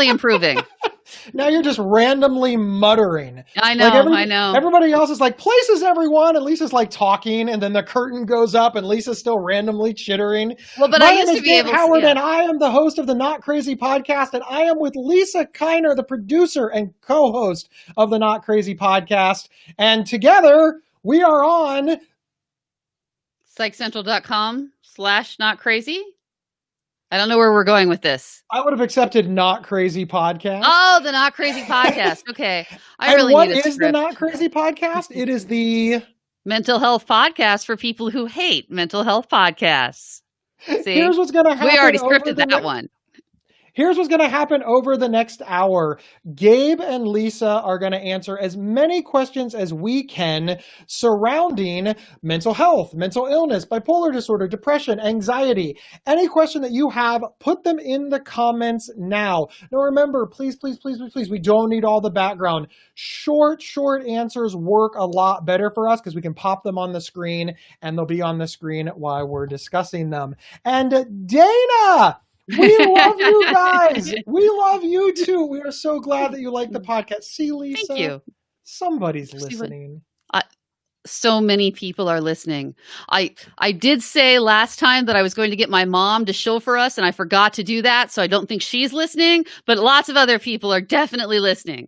really improving. Now you're just randomly muttering. I know, I know. Everybody else is like, places everyone, and Lisa's like talking, and then the curtain goes up, and Lisa's still randomly chittering. Well, but My I name used is to be Dave able Howard, to. and I am the host of the Not Crazy podcast, and I am with Lisa Kiner, the producer and co-host of the Not Crazy podcast. And together, we are on psychcentral.com/notcrazy. I don't know where we're going with this. I would have accepted Not Crazy podcast. Oh, the Not Crazy podcast. Okay. What is the Not Crazy podcast? It is the mental health podcast for people who hate mental health podcasts. See? Here's what's going to happen. We already scripted that one. Here's what's going to happen over the next hour. Gabe and Lisa are going to answer as many questions as we can surrounding mental health, mental illness, bipolar disorder, depression, anxiety. Any question that you have, put them in the comments now. Now remember, please, we don't need all the background. Short answers work a lot better for us because we can pop them on the screen and they'll be on the screen while we're discussing them. And Dana! We love you guys. We love you too. We are so glad that you like the podcast. See, Lisa? Thank you. Somebody's listening. So many people are listening. I did say last time that I was going to get my mom to shill for us, and I forgot to do that, so I don't think she's listening, but lots of other people are definitely listening.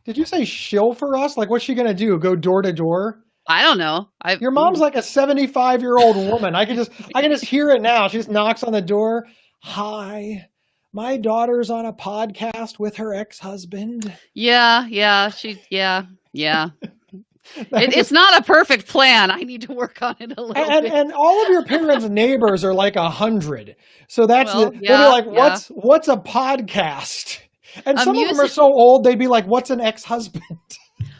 Did you say shill for us? Like, what's she going to do? Go door to door? I don't know. Your mom's like a 75-year-old woman. I can just hear it now. She just knocks on the door. Hi, my daughter's on a podcast with her ex-husband. Yeah. It's not a perfect plan. I need to work on it a little bit. And all of your parents' neighbors are like 100. So they'll be like, what's a podcast? And some of them are so old, they'd be like, what's an ex-husband?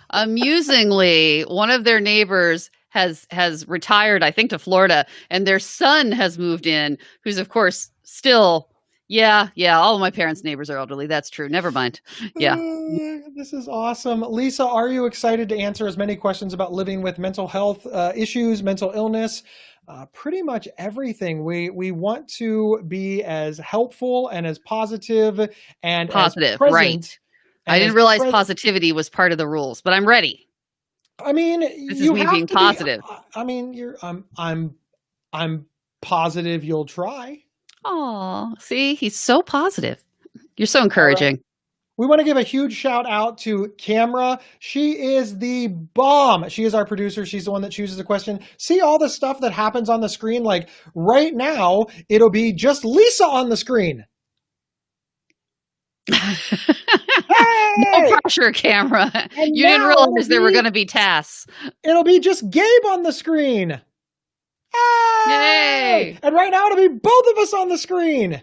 Amusingly, one of their neighbors has retired, I think, to Florida, and their son has moved in, who's, of course, still, all of my parents' neighbors are elderly. That's true. Never mind. Yeah. This is awesome. Lisa, are you excited to answer as many questions about living with mental health issues, mental illness, pretty much everything? We want to be as helpful and as positive and positive, as present. Right. I didn't realize positivity was part of the rules, but I'm ready. I mean, this is me being positive. I'm positive you'll try. Oh, see, he's so positive. You're so encouraging. Right. We want to give a huge shout out to Camera. She is the bomb. She is our producer. She's the one that chooses the question. See all the stuff that happens on the screen? Like right now, it'll be just Lisa on the screen. Hey! No pressure, Camera. You didn't realize there were going to be tasks. It'll be just Gabe on the screen. Yay! And right now it'll be both of us on the screen.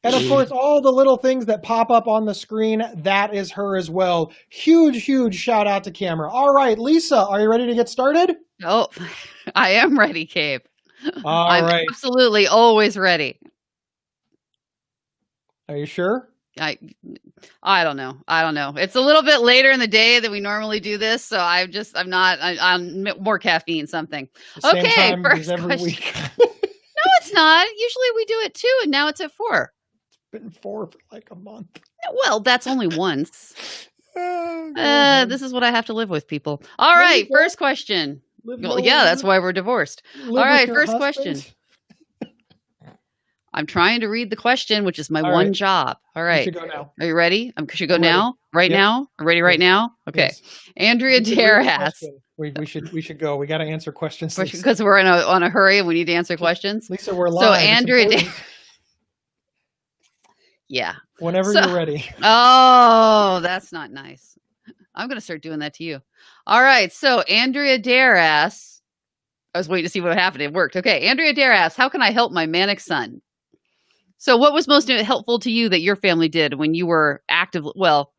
And of course, all the little things that pop up on the screen, that is her as well. Huge shout out to Camera. All right, Lisa, are you ready to get started? Oh, I am ready, Gabe. I'm absolutely always ready. Are you sure? I don't know. It's a little bit later in the day than we normally do this, so I'm more caffeine something. Okay, first question. Week. No, it's not. Usually we do it 2, and now it's at 4. It's been 4 for like a month. Well, that's only once. This is what I have to live with, people. All right, first question. Well, yeah, that's why we're divorced. All right, first question. I'm trying to read the question, which is my one job. All right. You should go now. Are you ready? Should go now? Right now? I'm ready right now? Okay. Yes. Andrea Dare asks. We should go. We got to answer questions. Because we're on a hurry and we need to answer questions. Lisa, we're live. So Andrea Yeah. Whenever you're ready. Oh, that's not nice. I'm going to start doing that to you. All right. So Andrea Dare asks. I was waiting to see what happened. It worked. Okay. Andrea Dare asks, how can I help my manic son? So what was most helpful to you that your family did when you were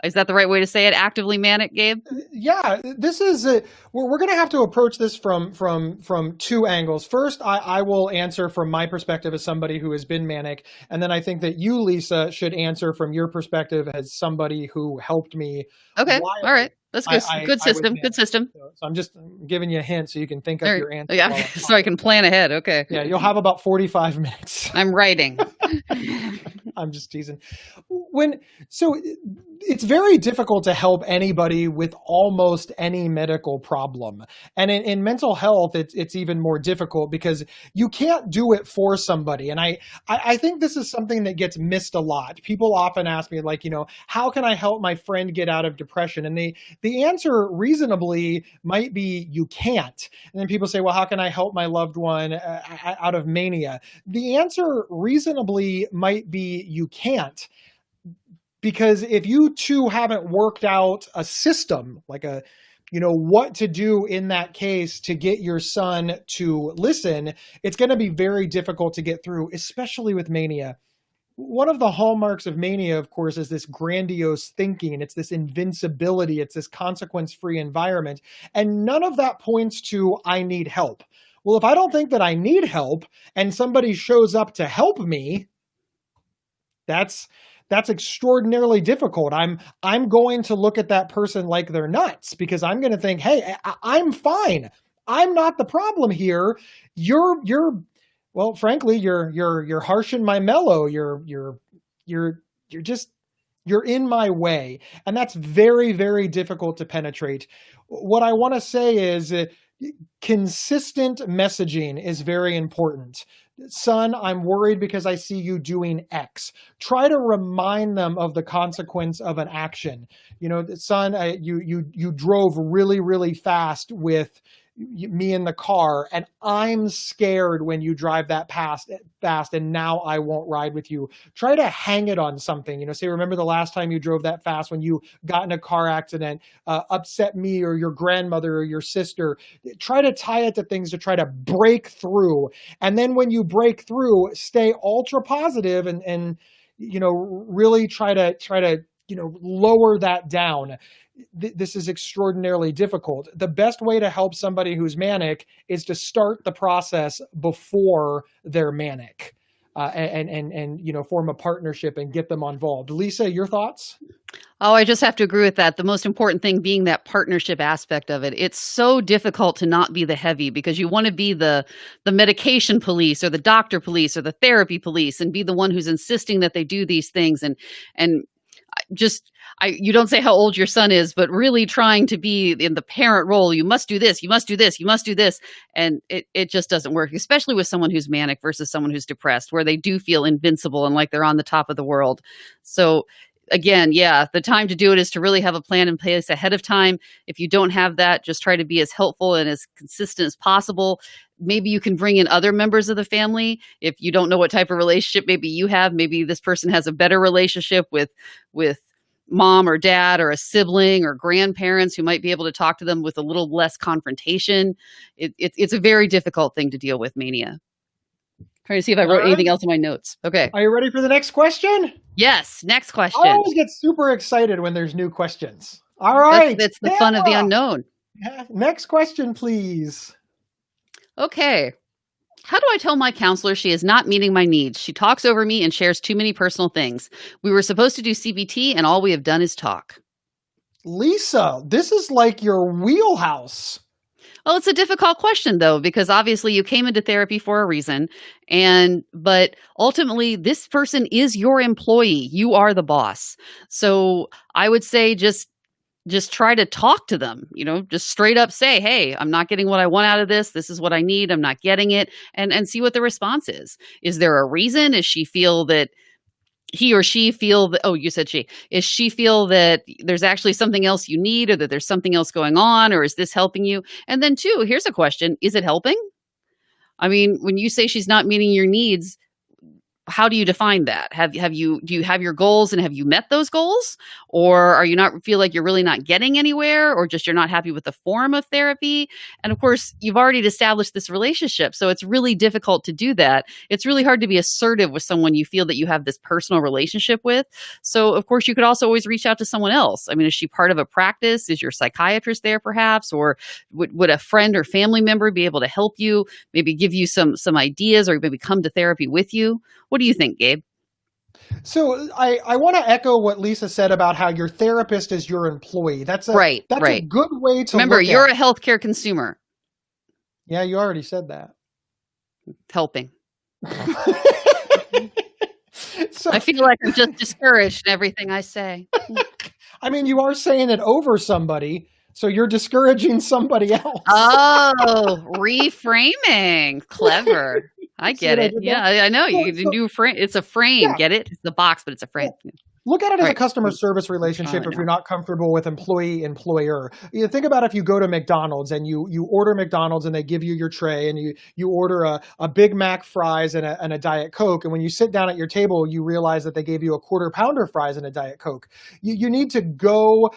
is that the right way to say it? Actively manic, Gabe? Yeah, this is, we're going to have to approach this from 2 angles. First, I will answer from my perspective as somebody who has been manic. And then I think that you, Lisa, should answer from your perspective as somebody who helped me. Okay. All right. That's good. Good system. Good system. So I'm just giving you a hint so you can think up your answer. Yeah, so I can plan ahead. Okay. Yeah, you'll have about 45 minutes. I'm writing. I'm just teasing. when so it's very difficult to help anybody with almost any medical problem. And in mental health, it's even more difficult because you can't do it for somebody. And I think this is something that gets missed a lot. People often ask me, like, how can I help my friend get out of depression? And the answer reasonably might be you can't. And then people say, well, how can I help my loved one out of mania? The answer reasonably might be you can't. Because if you two haven't worked out a system, like what to do in that case to get your son to listen, it's going to be very difficult to get through, especially with mania. One of the hallmarks of mania, of course, is this grandiose thinking. It's this invincibility. It's this consequence-free environment. And none of that points to, I need help. Well, if I don't think that I need help and somebody shows up to help me, that's extraordinarily difficult. I'm going to look at that person like they're nuts because I'm going to think, hey, I'm fine. I'm not the problem here. Well, frankly, you're harshing my mellow. You're in my way. And that's very, very difficult to penetrate. What I want to say is consistent messaging is very important. Son, I'm worried because I see you doing X. Try to remind them of the consequence of an action. Son, you drove really, really fast with me in the car, and I'm scared when you drive that fast, and now I won't ride with you. Try to hang it on something. Say, remember the last time you drove that fast when you got in a car accident, upset me or your grandmother or your sister. Try to tie it to things to try to break through. And then when you break through, stay ultra positive and really try to lower that down. This is extraordinarily difficult. The best way to help somebody who's manic is to start the process before they're manic, and form a partnership and get them involved. Lisa, your thoughts? Oh, I just have to agree with that. The most important thing being that partnership aspect of it. It's so difficult to not be the heavy because you want to be the medication police or the doctor police or the therapy police and be the one who's insisting that they do these things and you don't say how old your son is, but really trying to be in the parent role. You must do this, you must do this, you must do this. And it just doesn't work, especially with someone who's manic versus someone who's depressed, where they do feel invincible and like they're on the top of the world. So again, yeah, the time to do it is to really have a plan in place ahead of time. If you don't have that, just try to be as helpful and as consistent as possible. Maybe you can bring in other members of the family. If you don't know what type of relationship maybe you have, maybe this person has a better relationship with mom or dad or a sibling or grandparents who might be able to talk to them with a little less confrontation. It's a very difficult thing to deal with, mania. Trying to see if I wrote anything else in my notes. Okay. Are you ready for the next question? Yes. Next question. I always get super excited when there's new questions. All right. That's the fun of the unknown. Next question, please. Okay. How do I tell my counselor she is not meeting my needs? She talks over me and shares too many personal things. We were supposed to do CBT and all we have done is talk. Lisa, this is like your wheelhouse. Well, it's a difficult question, though, because obviously you came into therapy for a reason. But ultimately, this person is your employee. You are the boss. So I would say just try to talk to them, just straight up say, hey, I'm not getting what I want out of this. This is what I need. I'm not getting it. And see what the response is. Is there a reason? Does she feel that he or she feel that, oh, you said she, is she feel that there's actually something else you need or that there's something else going on, or is this helping you? And then two, here's a question. Is it helping? I mean, when you say she's not meeting your needs, how do you define that? Do you have your goals and have you met those goals? Or are you not feel like you're really not getting anywhere, or just you're not happy with the form of therapy? And of course, you've already established this relationship. So it's really difficult to do that. It's really hard to be assertive with someone you feel that you have this personal relationship with. So of course, you could also always reach out to someone else. I mean, is she part of a practice? Is your psychiatrist there perhaps? Or would a friend or family member be able to help you, maybe give you some ideas, or maybe come to therapy with you? What do you think, Gabe? So I want to echo what Lisa said about how your therapist is your employee. That's a good way to remember. You're a healthcare consumer. Yeah, you already said that. Helping. So, I feel like I'm just discouraged in everything I say. I mean, you are saying it over somebody, so you're discouraging somebody else. Oh, reframing. Clever. I See what get I it. did Yeah, there? I know. You So, can do frame. It's a frame. yeah, Get it? It's the box, but it's a yeah. frame. Look at it All as a right. customer service relationship if No. you're not comfortable with employee-employer. You think about if you go to McDonald's and you order McDonald's and they give you your tray and you order a Big Mac fries and a Diet Coke, and when you sit down at your table, you realize that they gave you a quarter pounder fries and a Diet Coke. You need to go,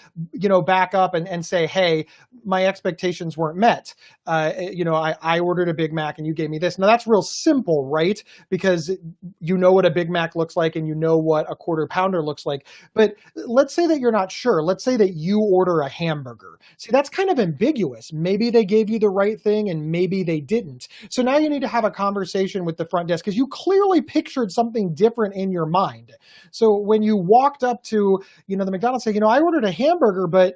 back up and say, hey, my expectations weren't met. I ordered a Big Mac and you gave me this. Now that's real simple, right? Because you know what a Big Mac looks like and you know what a quarter pounder looks like. But let's say that you're not sure. Let's say that you order a hamburger. See, that's kind of ambiguous. Maybe they gave you the right thing and maybe they didn't. So now you need to have a conversation with the front desk because you clearly pictured something different in your mind. So when you walked up to, the McDonald's, say, I ordered a hamburger, but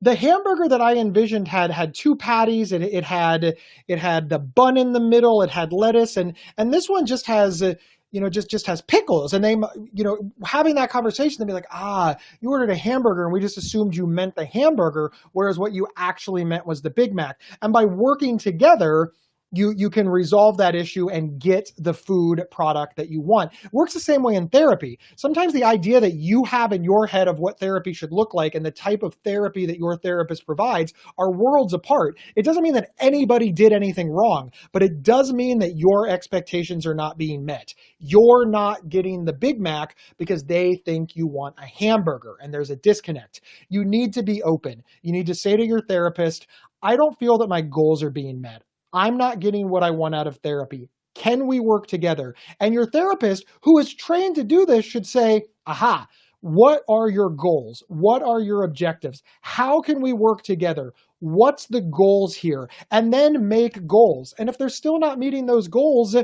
the hamburger that I envisioned had two patties, and it had the bun in the middle, it had lettuce, and this one just has just has pickles. And they, having that conversation, they'd be like, you ordered a hamburger and we just assumed you meant the hamburger, whereas what you actually meant was the Big Mac. And by working together, you can resolve that issue and get the food product that you want. It works the same way in therapy. Sometimes the idea that you have in your head of what therapy should look like and the type of therapy that your therapist provides are worlds apart. It doesn't mean that anybody did anything wrong, but it does mean that your expectations are not being met. You're not getting the Big Mac because they think you want a hamburger, and there's a disconnect. You need to be open. You need to say to your therapist, I don't feel that my goals are being met. I'm not getting what I want out of therapy. Can we work together? And your therapist, who is trained to do this, should say, what are your goals? What are your objectives? How can we work together? What's the goals here? And then make goals. And if they're still not meeting those goals,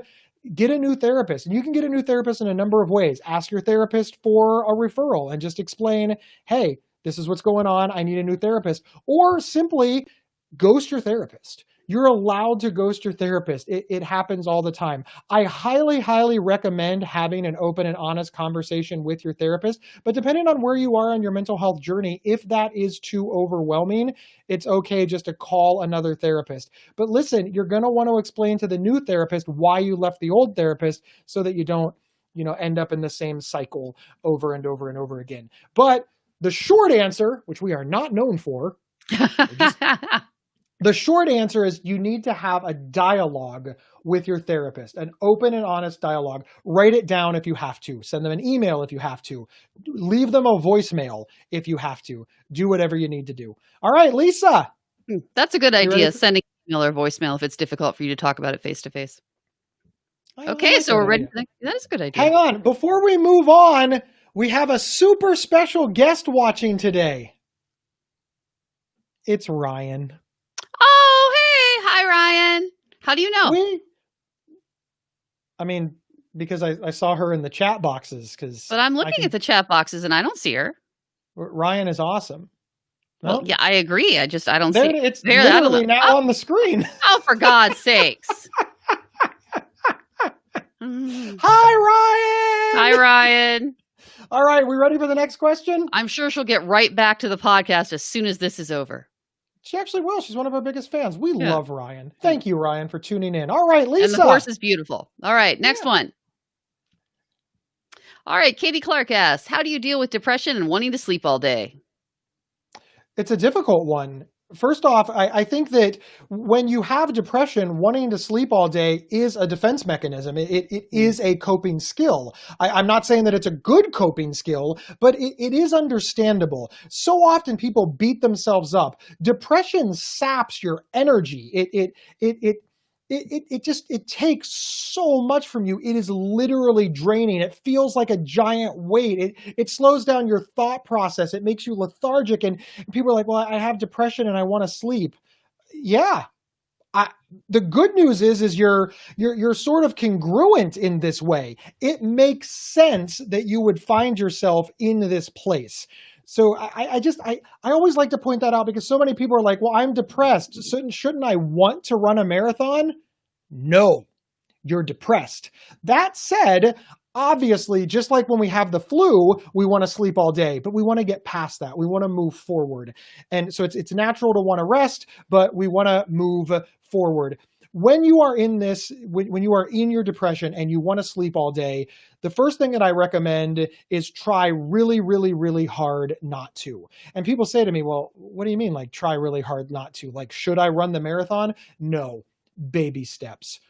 get a new therapist. And you can get a new therapist in a number of ways. Ask your therapist for a referral and just explain, hey, this is what's going on. I need a new therapist. Or simply ghost your therapist. You're allowed to ghost your therapist. It happens all the time. I highly, highly recommend having an open and honest conversation with your therapist. But depending on where you are on your mental health journey, if that is too overwhelming, it's okay just to call another therapist. But listen, you're going to want to explain to the new therapist why you left the old therapist so that you don't, end up in the same cycle over and over and over again. But the short answer, which we are not known for, the short answer is you need to have a dialogue with your therapist, an open and honest dialogue. Write it down if you have to. Send them an email if you have to. Leave them a voicemail if you have to. Do whatever you need to do. All right, Lisa. That's a good idea, sending email or voicemail if it's difficult for you to talk about it face to face. Okay, so we're ready. That is a good idea. Hang on. Before we move on, we have a super special guest watching today. It's Ryan. Oh, hey. Hi, Ryan. How do you know? Because I saw her in the chat boxes. But I'm looking at the chat boxes and I don't see her. Ryan is awesome. No? Well, yeah, I agree. I don't see it. It's literally now on the screen. Oh, for God's sakes. Hi, Ryan. Hi, Ryan. All right, we ready for the next question? I'm sure she'll get right back to the podcast as soon as this is over. She actually will. She's one of our biggest fans. We love Ryan. Thank you, Ryan, for tuning in. All right, Lisa. And the horse is beautiful. All right, next one. All right, Katie Clark asks, how do you deal with depression and wanting to sleep all day? It's a difficult one. First off, I think that when you have depression, wanting to sleep all day is a defense mechanism. It is a coping skill. I'm not saying that it's a good coping skill, but it is understandable. So often people beat themselves up. Depression saps your energy. It takes so much from you. It is literally draining. It feels like a giant weight. It slows down your thought process. It makes you lethargic. And people are like, well, I have depression and I want to sleep. Yeah. The good news is you're sort of congruent in this way. It makes sense that you would find yourself in this place. So I always like to point that out because so many people are like, well, I'm depressed. Shouldn't I want to run a marathon? No, you're depressed. That said, Obviously, just like when we have the flu, we want to sleep all day, but we want to get past that. We want to move forward. And so it's natural to want to rest, but we want to move forward. When you are in this, when you are in your depression and you want to sleep all day, the first thing that I recommend is try really, really, really hard not to. And people say to me, well, what do you mean, like, try really hard not to? Like, should I run the marathon? No, baby steps.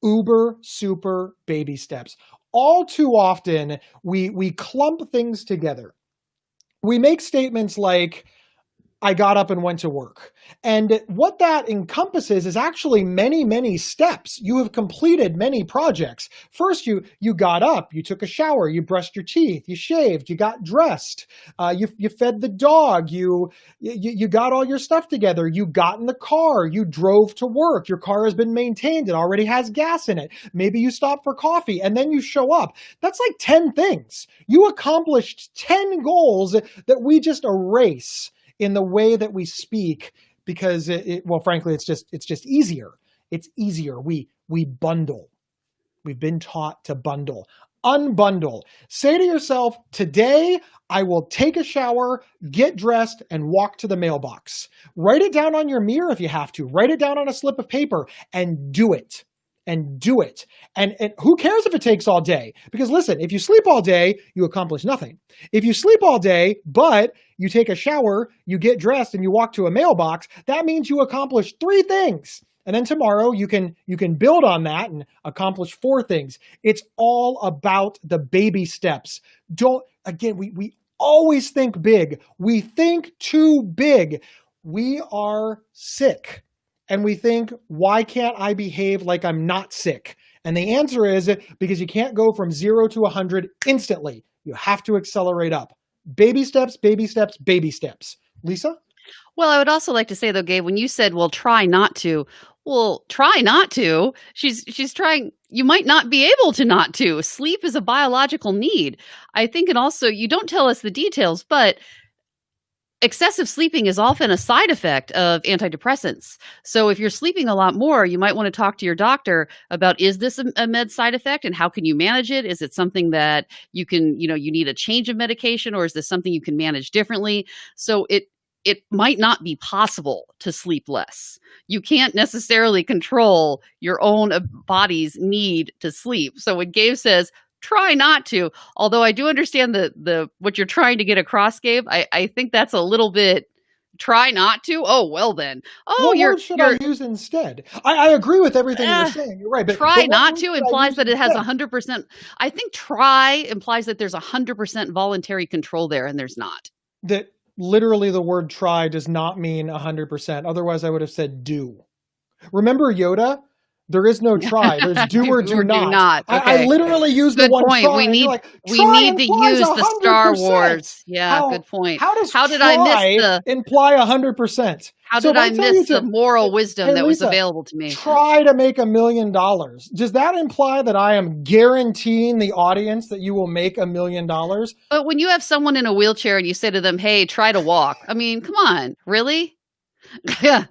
Uber super baby steps. All too often, we clump things together. We make statements like, I got up and went to work. And what that encompasses is actually many, many steps. You have completed many projects. First, you got up, you took a shower, you brushed your teeth, you shaved, you got dressed, you fed the dog, you got all your stuff together, you got in the car, you drove to work, your car has been maintained, it already has gas in it. Maybe you stop for coffee and then you show up. That's like 10 things. You accomplished 10 goals that we just erase in the way that we speak, because well, frankly, it's just easier. It's easier. We bundle. We've been taught to bundle. Unbundle. Say to yourself, today I will take a shower, get dressed, and walk to the mailbox. Write it down on your mirror if you have to. Write it down on a slip of paper and do it. And do it. And who cares if it takes all day? Because listen, if you sleep all day, you accomplish nothing. If you sleep all day, but you take a shower, you get dressed, and you walk to a mailbox, that means you accomplish 3 things. And then tomorrow you can build on that and accomplish 4 things. It's all about the baby steps. We always think big. We think too big. We are sick. And we think, why can't I behave like I'm not sick? And the answer is because you can't go from 0 to 100 instantly. You have to accelerate up. Baby steps, baby steps, baby steps. Lisa? Well, I would also like to say, though, Gabe, when you said, well, try not to. Well, try not to. She's trying. You might not be able to not to. Sleep is a biological need. I think, and also, you don't tell us the details, but excessive sleeping is often a side effect of antidepressants. So if you're sleeping a lot more, you might want to talk to your doctor about, is this a med side effect and how can you manage it? Is it something that you can, you need a change of medication, or is this something you can manage differently? So it might not be possible to sleep less. You can't necessarily control your own body's need to sleep. So when Gabe says, try not to, although I do understand the what you're trying to get across, Gabe, I think that's a little bit, try not to. Oh, well then. Oh, what word should I use instead? I agree with everything you're saying. You're right. But try not to implies that it has 100%. I think try implies that there's 100% voluntary control there, and there's not. That literally the word try does not mean 100%. Otherwise, I would have said do. Remember Yoda? There is no try. There's do or do not. Okay. I literally use good the one point. try. We need like, to use the Star 100%. Wars. Yeah, good point. How does I miss imply 100%? How did I miss the moral wisdom that was available to me? Try to make $1 million. Does that imply that I am guaranteeing the audience that you will make $1 million? But when you have someone in a wheelchair and you say to them, hey, try to walk. I mean, come on, really? Yeah.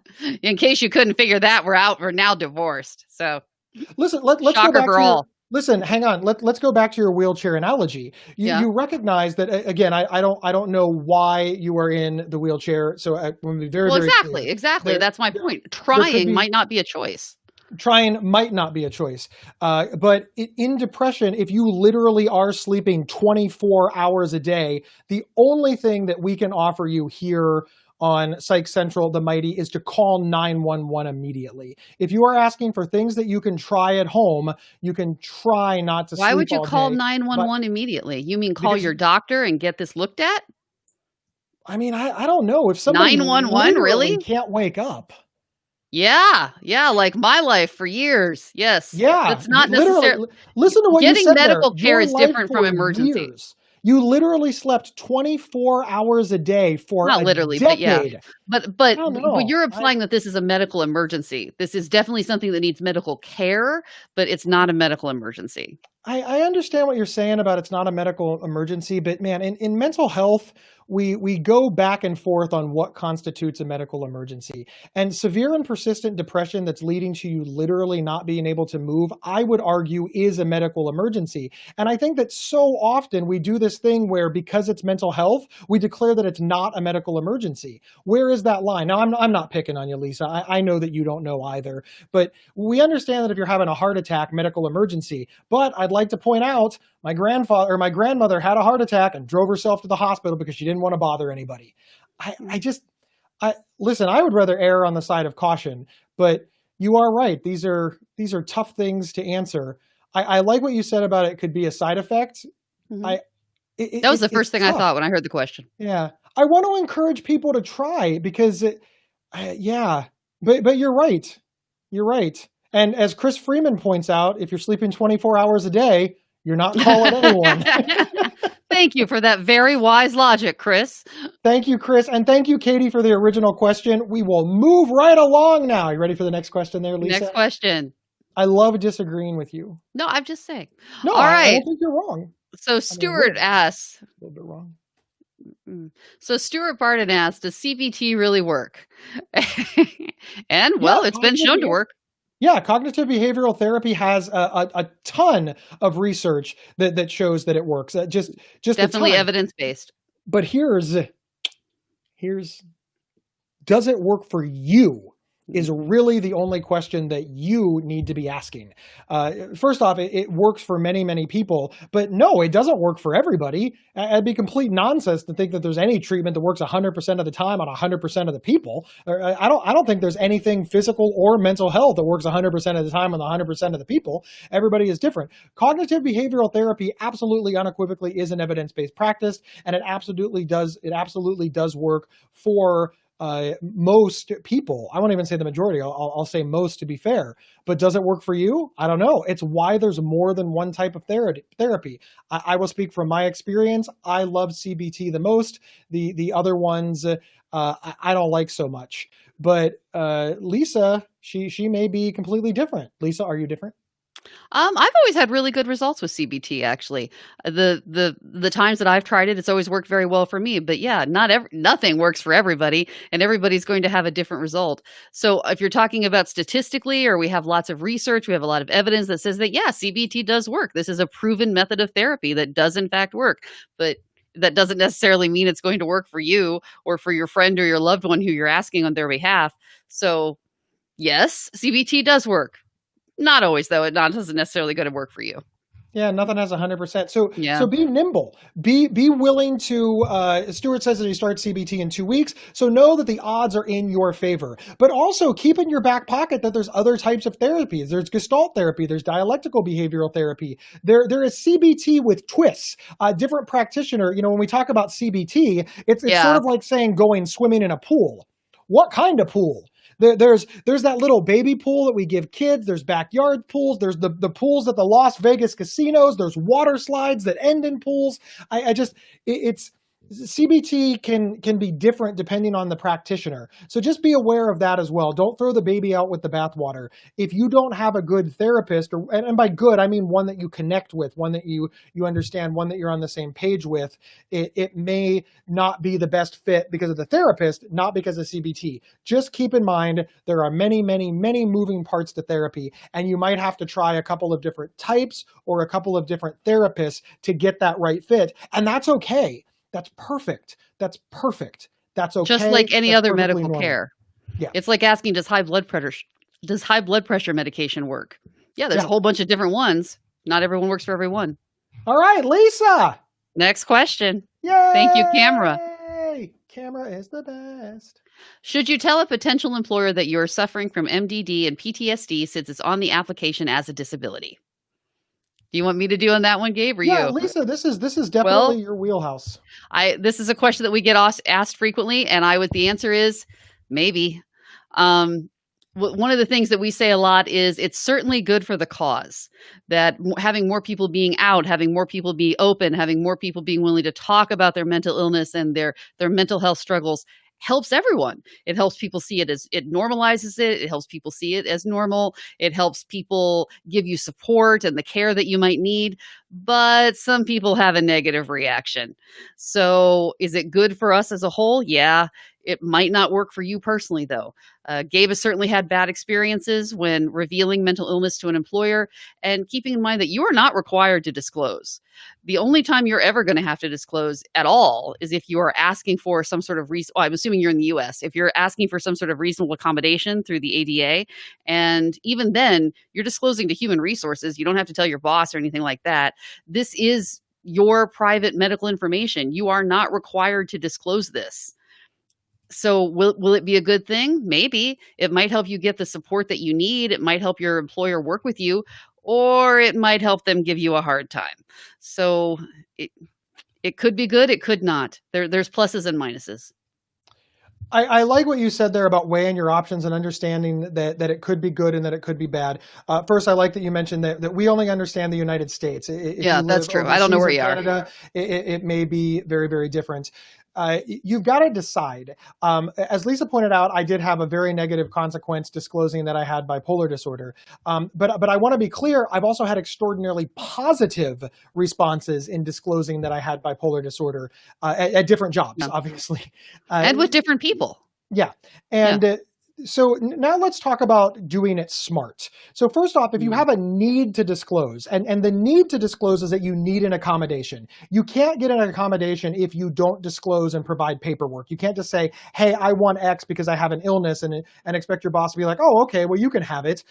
In case you couldn't figure that, we're now divorced. So listen, let's go back to your, listen, hang on. Let's go back to your wheelchair analogy. You recognize that, again, I don't know why you are in the wheelchair. So I'm going to be very exactly. That's my point. Trying might not be a choice. Trying might not be a choice. But in depression, if you literally are sleeping 24 hours a day, the only thing that we can offer you here on Psych Central, the Mighty, is to call 911 immediately. If you are asking for things that you can try at home, you can try not to sleep all day. Why would you call 911 immediately? You mean call your doctor and get this looked at? I mean, I don't know. If somebody 911 really can't wake up. Yeah, like my life for years. Yes. Yeah. It's not necessarily. Listen to what you said. Getting medical care is different from emergency. Years. You literally slept 24 hours a day for not a literally, decade. but you're implying that this is a medical emergency. This is definitely something that needs medical care, but it's not a medical emergency. I understand what you're saying about it's not a medical emergency, but man, in mental health, we go back and forth on what constitutes a medical emergency. And severe and persistent depression that's leading to you literally not being able to move, I would argue, is a medical emergency. And I think that so often we do this thing where, because it's mental health, we declare that it's not a medical emergency. Where is that line? Now, I'm not picking on you, Lisa. I know that you don't know either. But we understand that if you're having a heart attack, medical emergency. But I'd like to point out, my grandmother had a heart attack and drove herself to the hospital because she didn't want to bother anybody. Listen, I would rather err on the side of caution, but you are right. These are tough things to answer. I like what you said about it could be a side effect. Mm-hmm. That was the first thing tough. I thought when I heard the question. Yeah. I want to encourage people to try because but you're right. You're right. And as Chris Freeman points out, if you're sleeping 24 hours a day, you're not calling anyone. Thank you for that very wise logic, Chris. Thank you, Chris. And thank you, Katie, for the original question. We will move right along now. You ready for the next question there, Lisa? Next question. I love disagreeing with you. No, I'm just saying. No, all right. I don't think you're wrong. So Stuart asks. A little bit wrong. So Stuart Barton asked, does CBT really work? And, well, it's been shown to work. Yeah, cognitive behavioral therapy has a ton of research that shows that it works. Just definitely evidence-based. But here's, does it work for you? Is really the only question that you need to be asking. First off, it works for many, many people, but no, it doesn't work for everybody. It'd be complete nonsense to think that there's any treatment that works 100% of the time on 100% of the people. I don't think there's anything physical or mental health that works 100% of the time on 100% of the people. Everybody is different. Cognitive behavioral therapy absolutely unequivocally is an evidence-based practice, and it absolutely does work for most people. I won't even say the majority. I'll say most to be fair. But does it work for you? I don't know. It's why there's more than one type of therapy. I will speak from my experience. I love CBT the most. The other ones I don't like so much. But Lisa, she may be completely different. Lisa, are you different? I've always had really good results with CBT, actually. The times that I've tried it, it's always worked very well for me. But yeah, nothing works for everybody, and everybody's going to have a different result. So if you're talking about statistically, or we have lots of research, we have a lot of evidence that says that, yeah, CBT does work. This is a proven method of therapy that does in fact work. But that doesn't necessarily mean it's going to work for you or for your friend or your loved one who you're asking on their behalf. So yes, CBT does work. Not always, though. It doesn't necessarily going to work for you. Yeah, nothing has 100%. So be nimble. Be willing to, Stuart says that he starts CBT in 2 weeks. So know that the odds are in your favor. But also keep in your back pocket that there's other types of therapies. There's Gestalt therapy. There's dialectical behavioral therapy. There is CBT with twists. Different practitioner, when we talk about CBT, it's sort of like saying going swimming in a pool. What kind of pool? There's that little baby pool that we give kids. There's backyard pools. There's the pools at the Las Vegas casinos. There's water slides that end in pools. It's CBT can be different depending on the practitioner. So just be aware of that as well. Don't throw the baby out with the bathwater. If you don't have a good therapist, and by good, I mean one that you connect with, one that you understand, one that you're on the same page with, it may not be the best fit because of the therapist, not because of CBT. Just keep in mind, there are many, many, many moving parts to therapy, and you might have to try a couple of different types or a couple of different therapists to get that right fit. And that's okay. That's perfect. That's okay. Just like any other medical care. Yeah. It's like asking, does high blood pressure medication work? Yeah, there's a whole bunch of different ones. Not everyone works for everyone. All right, Lisa. Next question. Yay! Thank you, Camera. Camera is the best. Should you tell a potential employer that you're suffering from MDD and PTSD since it's on the application as a disability? Do you want me to do on that one, Gabe, or you? Yeah, Lisa, this is definitely your wheelhouse. This is a question that we get asked frequently, and the answer is maybe. One of the things that we say a lot is it's certainly good for the cause, that having more people being out, having more people be open, having more people being willing to talk about their mental illness and their mental health struggles helps everyone. It helps people see it as it normalizes it. It helps people see it as normal. It helps people give you support and the care that you might need. But some people have a negative reaction. So is it good for us as a whole? Yeah. It might not work for you personally, though. Gabe has certainly had bad experiences when revealing mental illness to an employer, and keeping in mind that you are not required to disclose. The only time you're ever going to have to disclose at all is if you are asking for some sort of reason. I'm assuming you're in the US. If you're asking for some sort of reasonable accommodation through the ADA, and even then, you're disclosing to human resources. You don't have to tell your boss or anything like that. This is your private medical information. You are not required to disclose this. So will it be a good thing? Maybe. It might help you get the support that you need. It might help your employer work with you, or it might help them give you a hard time. So it could be good, it could not. There's pluses and minuses. I like what you said there about weighing your options and understanding that it could be good and that it could be bad. First, I like that you mentioned that we only understand the United States. If yeah, that's true. I don't know where you Canada, are. It may be very, very different. You've got to decide. As Lisa pointed out, I did have a very negative consequence disclosing that I had bipolar disorder. But I want to be clear, I've also had extraordinarily positive responses in disclosing that I had bipolar disorder at different jobs, obviously. And with different people. Yeah. And so now let's talk about doing it smart. So first off, if you have a need to disclose, and the need to disclose is that you need an accommodation. You can't get an accommodation if you don't disclose and provide paperwork. You can't just say, hey, I want X because I have an illness, and expect your boss to be like, oh, okay, well, you can have it,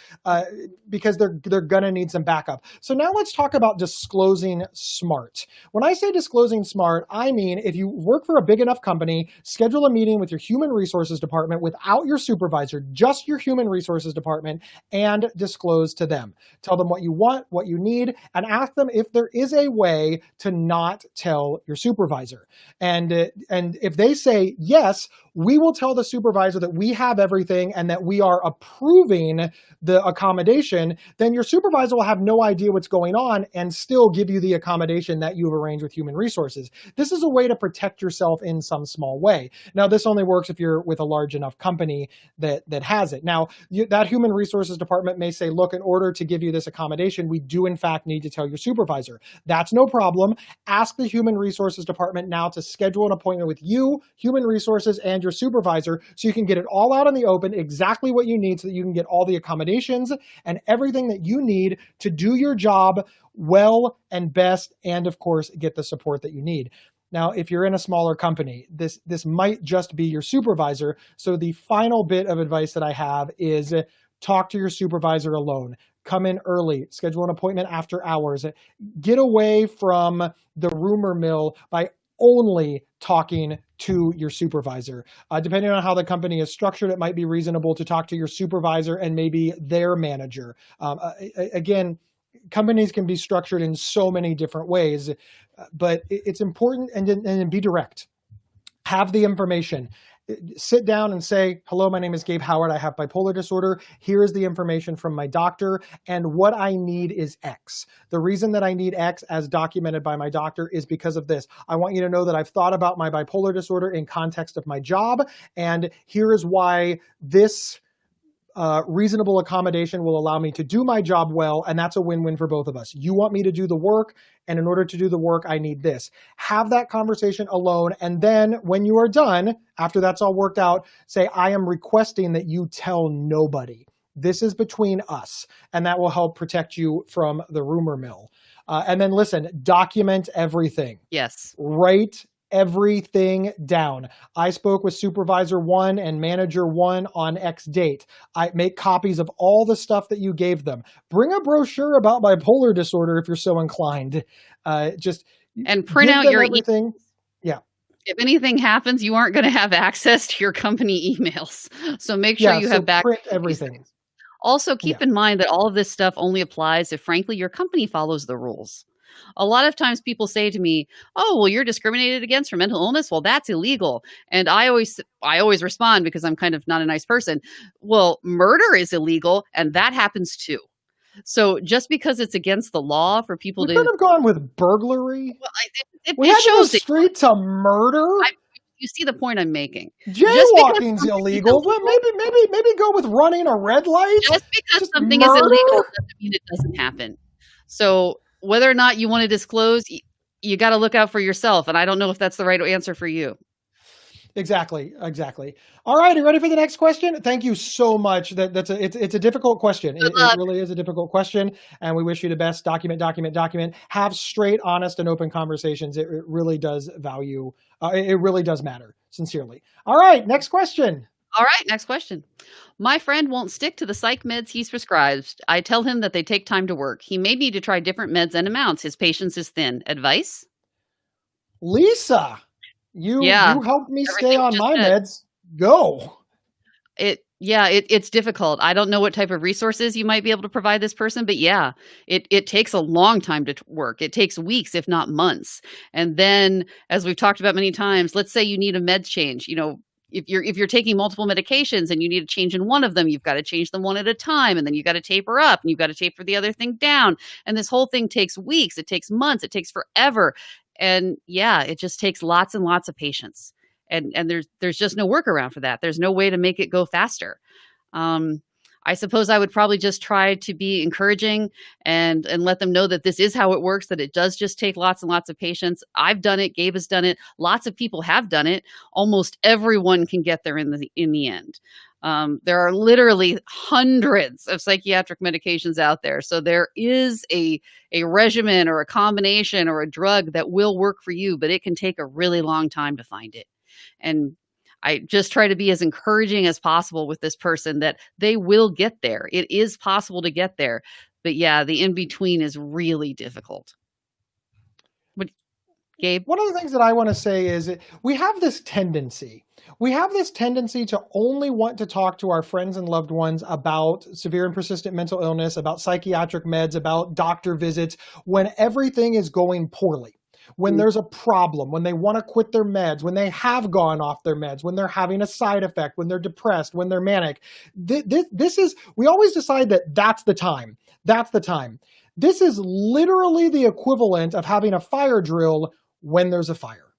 because they're going to need some backup. So now let's talk about disclosing smart. When I say disclosing smart, I mean if you work for a big enough company, schedule a meeting with your human resources department without your supervisor, just your human resources department, and disclose to them. Tell them what you want, what you need, and ask them if there is a way to not tell your supervisor. And if they say yes, we will tell the supervisor that we have everything and that we are approving the accommodation. Then your supervisor will have no idea what's going on and still give you the accommodation that you've arranged with human resources. This is a way to protect yourself in some small way. Now, this only works if you're with a large enough company that has it. Now, that human resources department may say, look, in order to give you this accommodation, we do in fact need to tell your supervisor. That's no problem. Ask the human resources department now to schedule an appointment with you, human resources, and your supervisor so you can get it all out in the open, exactly what you need, so that you can get all the accommodations and everything that you need to do your job well and best, and of course, get the support that you need. Now, if you're in a smaller company, this might just be your supervisor. So the final bit of advice that I have is talk to your supervisor alone. Come in early, schedule an appointment after hours. Get away from the rumor mill by only talking to your supervisor. Depending on how the company is structured, it might be reasonable to talk to your supervisor and maybe their manager. Again, companies can be structured in so many different ways, but it's important and be direct. Have the information. Sit down and say, hello, my name is Gabe Howard. I have bipolar disorder. Here is the information from my doctor, and what I need is X. The reason that I need X, as documented by my doctor, is because of this. I want you to know that I've thought about my bipolar disorder in context of my job, and here is why this reasonable accommodation will allow me to do my job well, and that's a win-win for both of us. You want me to do the work, and in order to do the work, I need this. Have that conversation alone, and then when you are done, after that's all worked out, say, I am requesting that you tell nobody. This is between us, and that will help protect you from the rumor mill. And then listen, document everything. Yes. Write everything down. I spoke with supervisor 1 and manager 1 on X date. I make copies of all the stuff that you gave them. Bring a brochure about bipolar disorder if you're so inclined. And print out your everything. Yeah. If anything happens, you aren't going to have access to your company emails. So make sure you have back print everything. Also, keep in mind that all of this stuff only applies if, frankly, your company follows the rules. A lot of times people say to me, oh, well, you're discriminated against for mental illness. Well, that's illegal. And I always respond, because I'm kind of not a nice person. Well, murder is illegal, and that happens too. So just because it's against the law for people to... We could have gone with burglary. Well, it shows straight to murder. you see the point I'm making. Just because Jaywalking's something is illegal. Well, illegal, maybe go with running a red light. just because Just something is illegal murder. doesn't mean it doesn't happen. So whether or not you want to disclose, you got to look out for yourself. And I don't know if that's the right answer for you. Exactly. All right, are you ready for the next question? Thank you so much. It's a difficult question. Good It luck. really is a difficult question, and we wish you the best. Document. Have straight, honest, and open conversations. It really does value. It really does matter. Sincerely. All right, next question. All right, next question. My friend won't stick to the psych meds he's prescribed. I tell him that they take time to work. He may need to try different meds and amounts. His patience is thin. Advice? Lisa, you Yeah, helped me stay everything we on just my said. meds. Go. It's difficult. I don't know what type of resources you might be able to provide this person, but yeah, it takes a long time to work. It takes weeks, if not months. And then, as we've talked about many times, let's say you need a med change. If you're taking multiple medications and you need a change in one of them, you've got to change them one at a time, and then you've got to taper up, and you've got to taper the other thing down. And this whole thing takes weeks. It takes months. It takes forever. And yeah, it just takes lots and lots of patience. And there's just no workaround for that. There's no way to make it go faster. I suppose I would probably just try to be encouraging and let them know that this is how it works, that it does just take lots and lots of patience. I've done it. Gabe has done it. Lots of people have done it. Almost everyone can get there in the end. There are literally hundreds of psychiatric medications out there. So there is a regimen or a combination or a drug that will work for you, but it can take a really long time to find it. And I just try to be as encouraging as possible with this person that they will get there. It is possible to get there. But yeah, the in between is really difficult. What, Gabe? One of the things that I want to say is we have this tendency. We have this tendency to only want to talk to our friends and loved ones about severe and persistent mental illness, about psychiatric meds, about doctor visits when everything is going poorly. When there's a problem, when they want to quit their meds, when they have gone off their meds, when they're having a side effect, when they're depressed, when they're manic. We always decide that that's the time. That's the time. This is literally the equivalent of having a fire drill when there's a fire.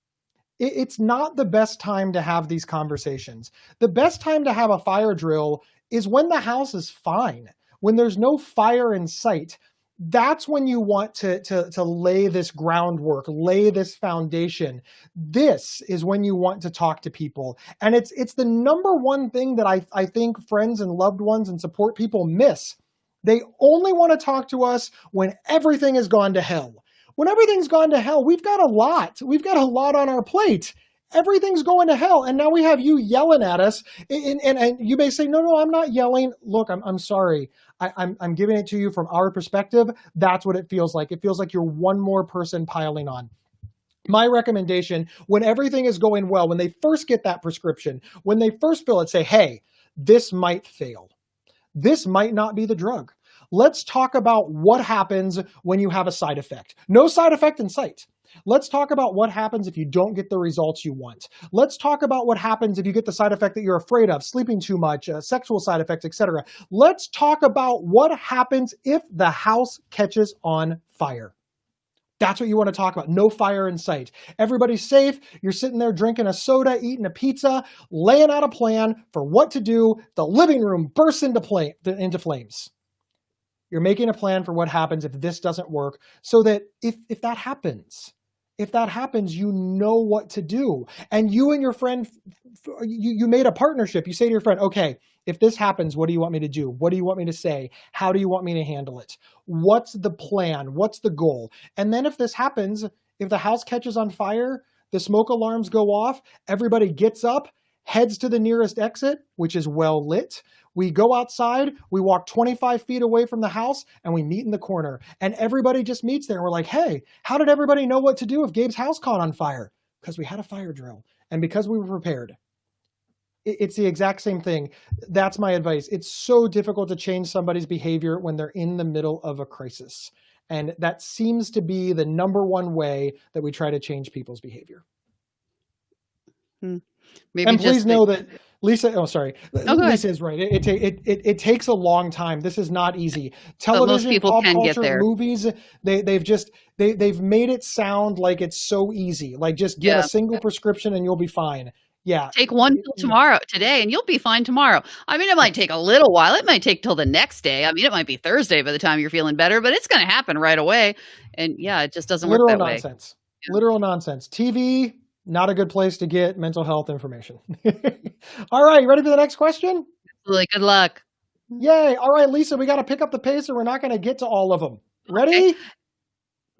It's not the best time to have these conversations. The best time to have a fire drill is when the house is fine, when there's no fire in sight. That's when you want to lay this groundwork, lay this foundation. This is when you want to talk to people. And it's the number one thing that I think friends and loved ones and support people miss. They only want to talk to us when everything has gone to hell. When everything's gone to hell, we've got a lot. We've got a lot on our plate. Everything's going to hell. And now we have you yelling at us. And you may say, no, I'm not yelling. Look, I'm sorry. I'm giving it to you from our perspective. That's what it feels like. It feels like you're one more person piling on. My recommendation, when everything is going well, when they first get that prescription, when they first fill it, say, hey, this might fail. This might not be the drug. Let's talk about what happens when you have a side effect. No side effect in sight. Let's talk about what happens if you don't get the results you want. Let's talk about what happens if you get the side effect that you're afraid of, sleeping too much, sexual side effects, etc. Let's talk about what happens if the house catches on fire. That's what you want to talk about. No fire in sight. Everybody's safe. You're sitting there drinking a soda, eating a pizza, laying out a plan for what to do. The living room bursts into flames. You're making a plan for what happens if this doesn't work, so that if that happens, you know what to do. And you and your friend, you made a partnership. You say to your friend, okay, if this happens, what do you want me to do? What do you want me to say? How do you want me to handle it? What's the plan? What's the goal? And then if this happens, if the house catches on fire, the smoke alarms go off, everybody gets up, heads to the nearest exit, which is well lit. We go outside, we walk 25 feet away from the house, and we meet in the corner. And everybody just meets there. We're like, hey, how did everybody know what to do if Gabe's house caught on fire? Because we had a fire drill and because we were prepared. It's the exact same thing. That's my advice. It's so difficult to change somebody's behavior when they're in the middle of a crisis. And that seems to be the number one way that we try to change people's behavior. Maybe and please know that Lisa, oh, sorry. Oh, go ahead. Lisa is right. It takes a long time. This is not easy. But most Television, people pop can get culture, there. movies, they've made it sound like it's so easy. Like just get a Yeah. single prescription and you'll be fine. Yeah. Take one pill today, and you'll be fine tomorrow. I mean, it might take a little while. It might take till the next day. I mean, it might be Thursday by the time you're feeling better, but it's going to happen right away. And yeah, it just doesn't work Literal that way. nonsense. Literal nonsense. TV, not a good place to get mental health information. All right, you ready for the next question? Really, good luck. Yay. All right, Lisa, we got to pick up the pace and we're not going to get to all of them. Ready? Okay.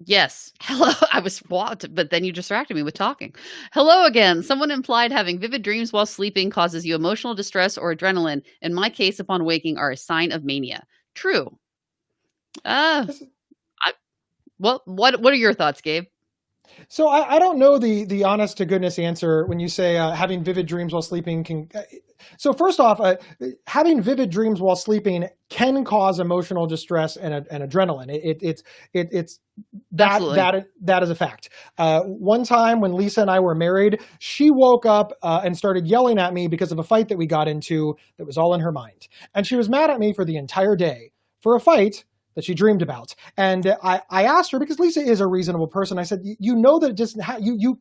Yes. Hello. I was what? But then you distracted me with talking. Hello again. Someone implied having vivid dreams while sleeping causes you emotional distress or adrenaline. In my case, upon waking, are a sign of mania. True. Well, what are your thoughts, Gabe? So I don't know the honest to goodness answer when you say having vivid dreams while sleeping can. So first off, having vivid dreams while sleeping can cause emotional distress and adrenaline. It's that is a fact. One time when Lisa and I were married, she woke up and started yelling at me because of a fight that we got into that was all in her mind, and she was mad at me for the entire day for a fight that she dreamed about. And I asked her, because Lisa is a reasonable person, I said, you know that it just, you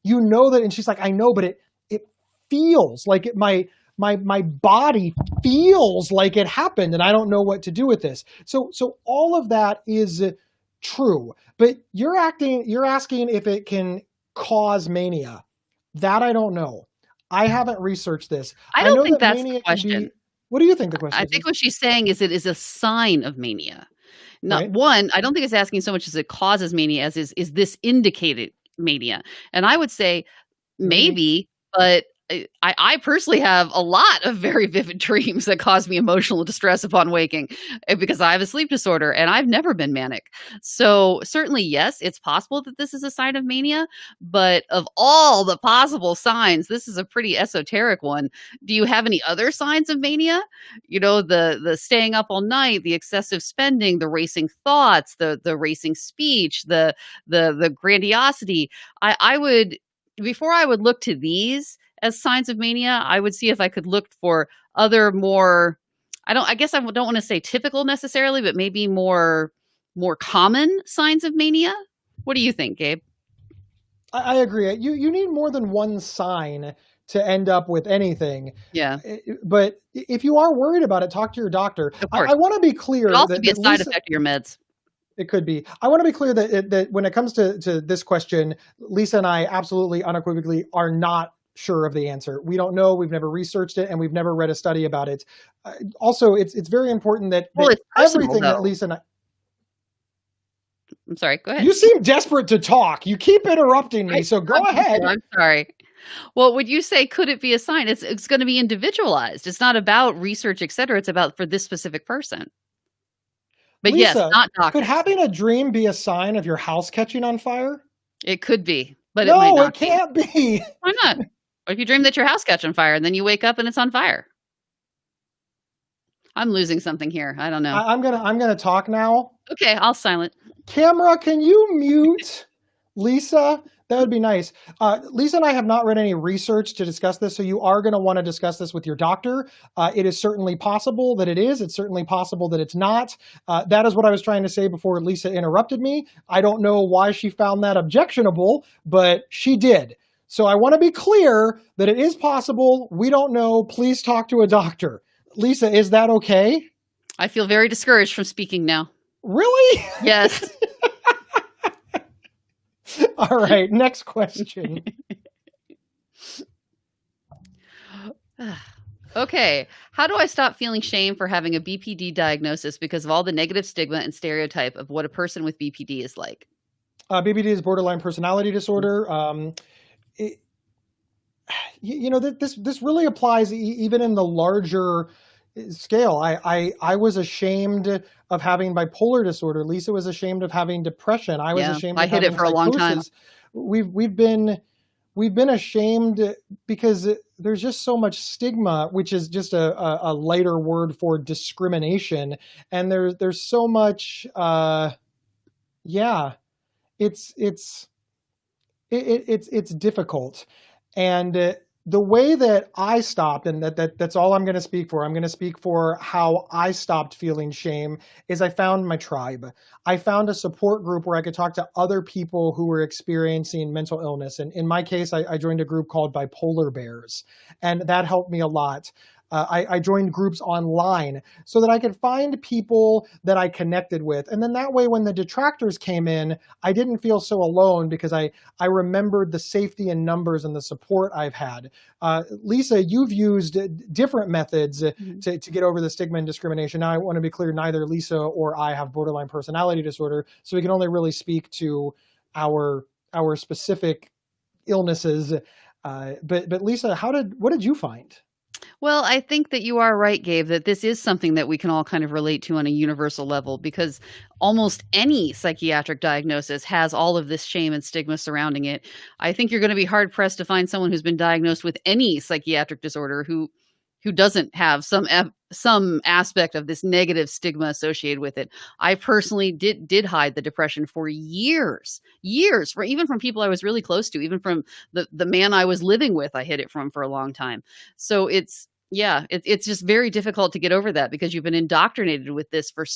know that, and she's like, I know, but it feels like my body feels like it happened, and I don't know what to do with this. So all of that is true, but you're asking if it can cause mania. That I don't know. I haven't researched this. I don't think that's the question. What do you think the question is? I think what she's saying is it is a sign of mania. Not Right. one, I don't think it's asking so much as it causes mania as is this indicated mania? And I would say maybe, but I personally have a lot of very vivid dreams that cause me emotional distress upon waking because I have a sleep disorder and I've never been manic. So certainly, yes, it's possible that this is a sign of mania, but of all the possible signs, this is a pretty esoteric one. Do you have any other signs of mania? You know, the staying up all night, the excessive spending, the racing thoughts, the racing speech, the grandiosity. I would, before I would look to these as signs of mania, I would see if I could look for other more, I guess I don't want to say typical necessarily, but maybe more common signs of mania. What do you think, Gabe? I agree. You need more than one sign to end up with anything. Yeah. But if you are worried about it, talk to your doctor. Of course. I want to be clear. It could also be a side effect of your meds. It could be. I want to be clear that when it comes to this question, Lisa and I absolutely unequivocally are not sure of the answer. We don't know. We've never researched it, and we've never read a study about it. Also, it's very important that, it's personal, everything though. that Lisa and I. I'm sorry. Go ahead. You seem desperate to talk. You keep interrupting me, so go ahead. I'm sorry. Well, would you say could it be a sign? It's going to be individualized. It's not about research, et cetera. It's about for this specific person. But Lisa, yes, not doctors. Could having a dream be a sign of your house catching on fire? It could be, but no, it might not. It can't be. Why not? Or if you dream that your house catch on fire and then you wake up and it's on fire. I'm losing something here. I don't know. I'm gonna talk now. Okay, I'll silent. Camera, can you mute Lisa? That would be nice. Lisa and I have not read any research to discuss this, so you are going to want to discuss this with your doctor. It is certainly possible that it is. It's certainly possible that it's not. That is what I was trying to say before Lisa interrupted me. I don't know why she found that objectionable, but she did. So I want to be clear that it is possible. We don't know. Please talk to a doctor. Lisa, is that okay? I feel very discouraged from speaking now. Really? Yes. All right, next question. Okay. How do I stop feeling shame for having a BPD diagnosis because of all the negative stigma and stereotype of what a person with BPD is like? BPD is borderline personality disorder. This really applies even in the larger scale. I was ashamed of having bipolar disorder. Lisa was ashamed of having depression. I was ashamed. I hid it for a long time. We've been ashamed because there's just so much stigma, which is just a lighter word for discrimination. And there's so much. It's difficult. And the way that I stopped, and that's all I'm going to speak for. I'm going to speak for how I stopped feeling shame. Is I found my tribe. I found a support group where I could talk to other people who were experiencing mental illness. And in my case, I joined a group called Bipolar Bears, and that helped me a lot. I joined groups online so that I could find people that I connected with. And then that way, when the detractors came in, I didn't feel so alone because I remembered the safety in numbers and the support I've had. Lisa, you've used different methods to get over the stigma and discrimination. Now, I want to be clear, neither Lisa or I have borderline personality disorder, so we can only really speak to our specific illnesses. But Lisa, what did you find? Well, I think that you are right, Gabe, that this is something that we can all kind of relate to on a universal level because almost any psychiatric diagnosis has all of this shame and stigma surrounding it. I think you're going to be hard pressed to find someone who's been diagnosed with any psychiatric disorder who doesn't have some aspect of this negative stigma associated with it. I personally did hide the depression for years, for even from people I was really close to, even from the man I was living with, I hid it from for a long time. So it's just very difficult to get over that because you've been indoctrinated with this for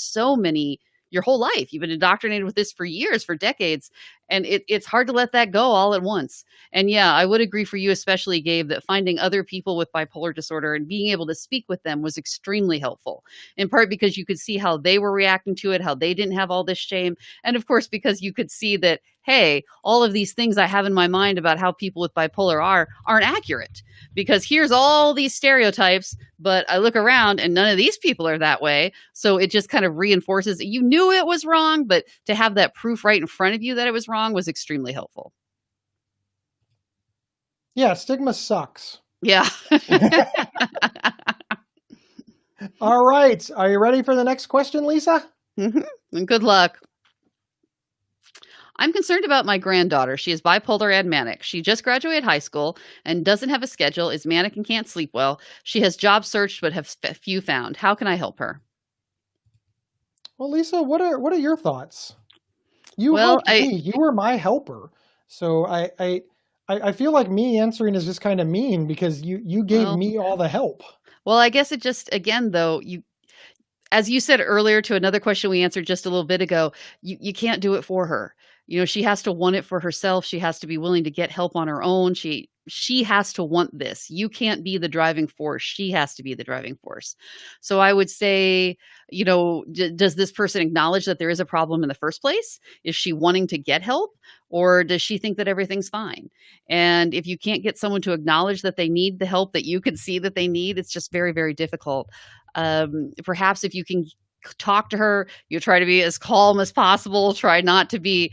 your whole life. You've been indoctrinated with this for years, for decades, and it's hard to let that go all at once. And yeah, I would agree for you, especially Gabe, that finding other people with bipolar disorder and being able to speak with them was extremely helpful, in part because you could see how they were reacting to it, how they didn't have all this shame. And of course, because you could see that, hey, all of these things I have in my mind about how people with bipolar aren't accurate because here's all these stereotypes, but I look around and none of these people are that way. So it just kind of reinforces that you knew it was wrong, but to have that proof right in front of you that it was wrong was extremely helpful. Yeah, stigma sucks. Yeah. All right. Are you ready for the next question, Lisa? Mm-hmm. And good luck. I'm concerned about my granddaughter. She is bipolar and manic. She just graduated high school and doesn't have a schedule, is manic and can't sleep well. She has job searched but have few found. How can I help her? Well, Lisa, what are your thoughts? You helped me. You were my helper. So I feel like me answering is just kind of mean because you gave me all the help. Well, I guess it just, again, though, as you said earlier to another question we answered just a little bit ago, you can't do it for her. She has to want it for herself. She has to be willing to get help on her own. She has to want this. You can't be the driving force. She has to be the driving force. So I would say, does this person acknowledge that there is a problem in the first place? Is she wanting to get help? Or does she think that everything's fine? And if you can't get someone to acknowledge that they need the help that you can see that they need, it's just very, very difficult. Perhaps if you can talk to her, you try to be as calm as possible, try not to be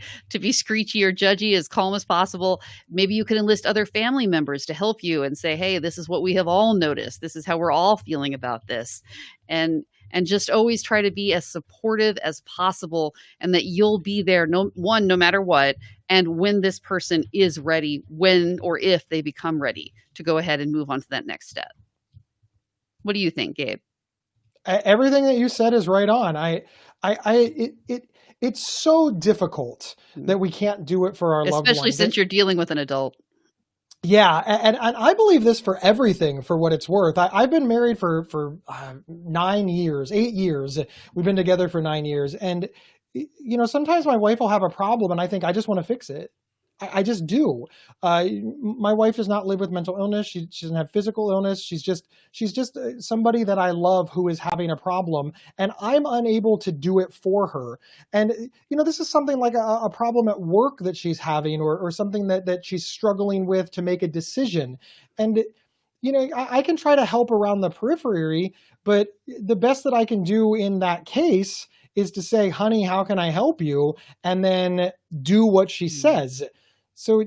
screechy or judgy, as calm as possible. Maybe you can enlist other family members to help you and say, hey, this is what we have all noticed. This is how we're all feeling about this. And just always try to be as supportive as possible and that you'll be there no matter what. And when this person is ready, when or if they become ready to go ahead and move on to that next step. What do you think, Gabe? Everything that you said is right on. It's so difficult that we can't do it for our loved ones. Especially since you're dealing with an adult. Yeah, and I believe this for everything, for what it's worth. I've been married for 8 years. We've been together for 9 years. And, sometimes my wife will have a problem and I think I just want to fix it. I just do. My wife does not live with mental illness. She doesn't have physical illness. She's just somebody that I love who is having a problem, and I'm unable to do it for her. And this is something like a problem at work that she's having, or something that she's struggling with to make a decision. And I can try to help around the periphery, but the best that I can do in that case is to say, honey, how can I help you? And then do what she says. So,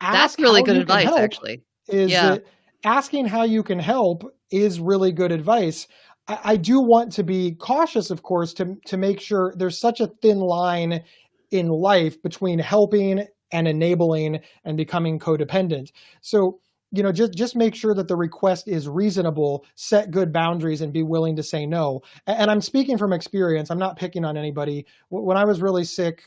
that's really good advice, actually. Asking how you can help is really good advice. I do want to be cautious, of course, to make sure there's such a thin line in life between helping and enabling and becoming codependent. So just make sure that the request is reasonable, set good boundaries, and be willing to say no. And I'm speaking from experience. I'm not picking on anybody. When I was really sick,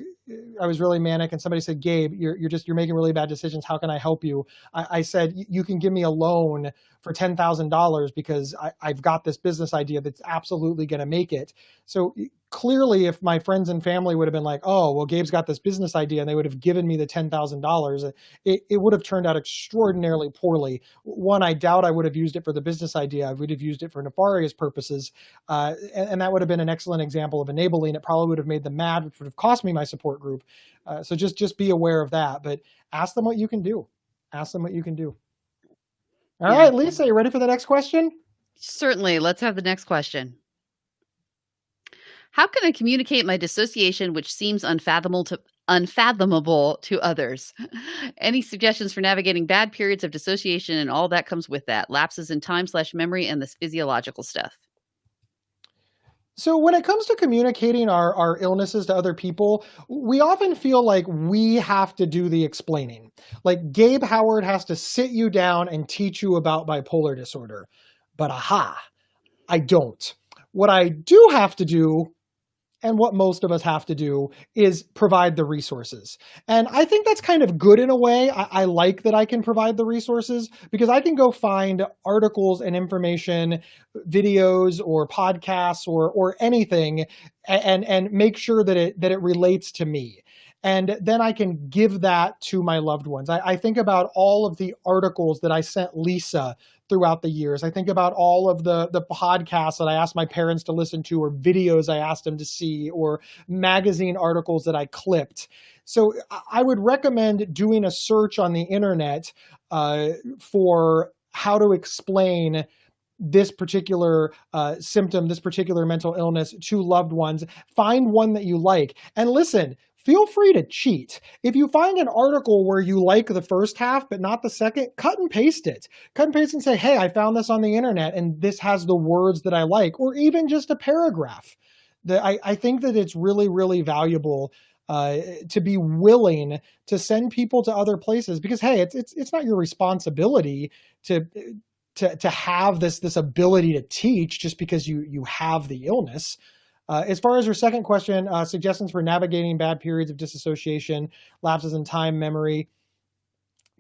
I was really manic, and somebody said, "Gabe, you're making really bad decisions. How can I help you?" I said, "You can give me a loan for $10,000 because I've got this business idea that's absolutely going to make it." So clearly, if my friends and family would have been like, "Oh, well, Gabe's got this business idea," and they would have given me the $10,000, it would have turned out extraordinarily poorly. One, I doubt I would have used it for the business idea. I would have used it for nefarious purposes. And that would have been an excellent example of enabling. It probably would have made them mad, which would have cost me my support group. So just be aware of that. But ask them what you can do. Ask them what you can do. All right, Lisa, you ready for the next question? Certainly. Let's have the next question. How can I communicate my dissociation, which seems unfathomable to others? Any suggestions for navigating bad periods of dissociation and all that comes with that? Lapses in time/memory and this physiological stuff. So when it comes to communicating our illnesses to other people, we often feel like we have to do the explaining. Like Gabe Howard has to sit you down and teach you about bipolar disorder. But I don't. What I do have to do, and what most of us have to do, is provide the resources. And I think that's kind of good in a way. I like that I can provide the resources because I can go find articles and information, videos or podcasts or anything, and make sure that it relates to me. And then I can give that to my loved ones. I think about all of the articles that I sent Lisa throughout the years. I think about all of the podcasts that I asked my parents to listen to, or videos I asked them to see, or magazine articles that I clipped. So I would recommend doing a search on the internet for how to explain this particular symptom, this particular mental illness to loved ones. Find one that you like. And listen, feel free to cheat. If you find an article where you like the first half but not the second, cut and paste it. Cut and paste and say, "Hey, I found this on the internet and this has the words that I like," or even just a paragraph. I think that it's really, really valuable to be willing to send people to other places because, hey, it's not your responsibility to have this ability to teach just because you have the illness. As far as your second question, suggestions for navigating bad periods of dissociation, lapses in time, memory,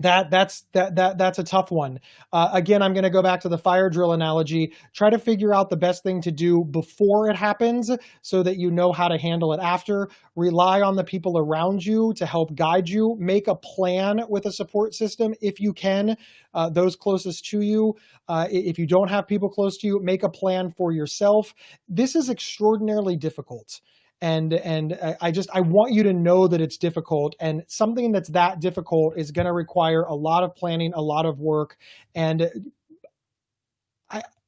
that's a tough one. Again, I'm going to go back to the fire drill analogy. Try to figure out the best thing to do before it happens so that you know how to handle it after. Rely on the people around you to help guide you. Make a plan with a support system if you can, those closest to you. If you don't have people close to you, make a plan for yourself. This is extraordinarily difficult. And I want you to know that it's difficult, and something that's that difficult is going to require a lot of planning, a lot of work. And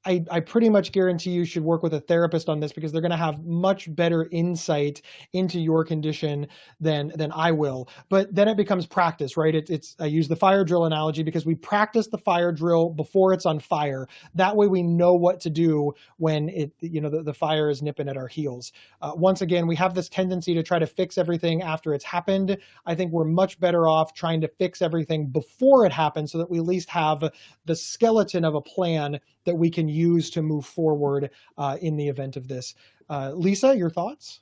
I pretty much guarantee you should work with a therapist on this because they're going to have much better insight into your condition than I will. But then it becomes practice, right? I use the fire drill analogy because we practice the fire drill before it's on fire. That way we know what to do when the fire is nipping at our heels. Once again, we have this tendency to try to fix everything after it's happened. I think we're much better off trying to fix everything before it happens so that we at least have the skeleton of a plan that we can use to move forward in the event of this. Lisa, your thoughts?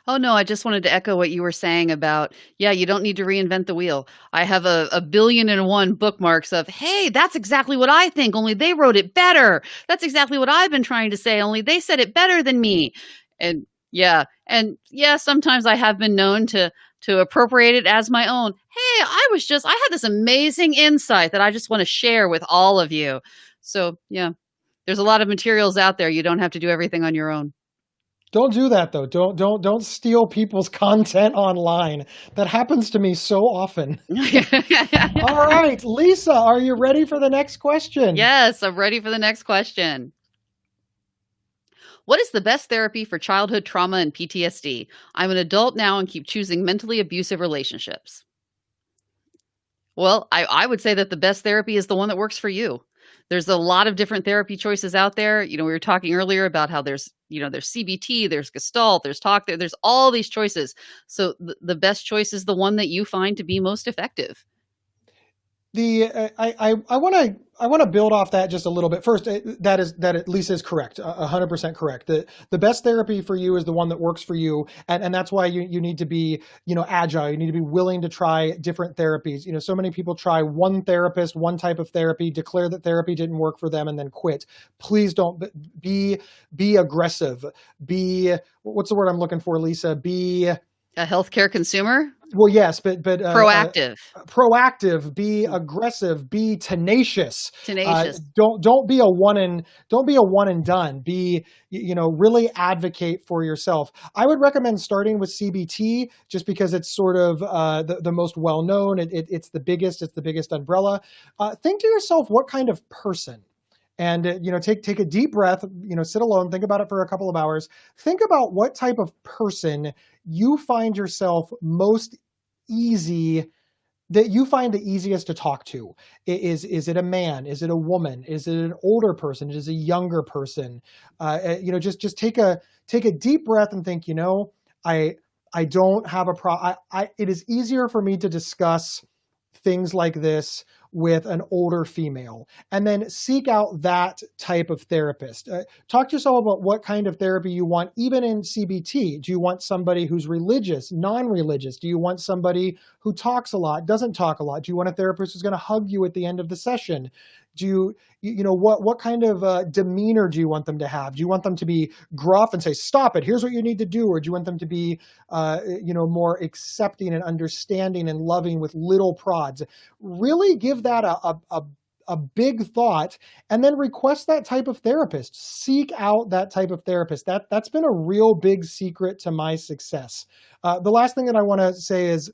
Oh, no, I just wanted to echo what you were saying about, you don't need to reinvent the wheel. I have a billion and one bookmarks of, hey, that's exactly what I think, only they wrote it better. That's exactly what I've been trying to say, only they said it better than me. And sometimes I have been known to appropriate it as my own. Hey, I had this amazing insight that I just want to share with all of you. So, there's a lot of materials out there. You don't have to do everything on your own. Don't do that though. Don't steal people's content online. That happens to me so often. All right, Lisa, are you ready for the next question? Yes, I'm ready for the next question. What is the best therapy for childhood trauma and PTSD? I'm an adult now and keep choosing mentally abusive relationships. Well, I would say that the best therapy is the one that works for you. There's a lot of different therapy choices out there. We were talking earlier about how there's CBT, there's Gestalt, there's talk, there's all these choices. So the best choice is the one that you find to be most effective. I want to build off that just a little bit. First, Lisa is correct, 100% correct. The best therapy for you is the one that works for you, and that's why you need to be, agile. You need to be willing to try different therapies. So many people try one therapist, one type of therapy, declare that therapy didn't work for them, and then quit. Please don't be aggressive. Be, what's the word I'm looking for, Lisa? Be A healthcare consumer? well, yes, but Proactive. proactive, be aggressive, be tenacious. Tenacious. Don't be a one and done. Be really advocate for yourself. I would recommend starting with CBT just because it's sort of the most well known. It's the biggest umbrella. Think to yourself, what kind of person? And take a deep breath. Sit alone. Think about it for a couple of hours. Think about what type of person you find yourself that you find the easiest to talk to. Is it a man? Is it a woman? Is it an older person? Is it a younger person? Just take a deep breath and think. I don't have a problem. It is easier for me to discuss things like this with an older female, and then seek out that type of therapist. Talk to yourself about what kind of therapy you want, even in CBT. Do you want somebody who's religious, non-religious? Do you want somebody who talks a lot, doesn't talk a lot? Do you want a therapist who's going to hug you at the end of the session? Do what kind of demeanor do you want them to have? Do you want them to be gruff and say, "Stop it, here's what you need to do," or do you want them to be, more accepting and understanding and loving with little prods? Really give that a big thought, and then request that type of therapist. Seek out that type of therapist. That's been a real big secret to my success. The last thing that I want to say is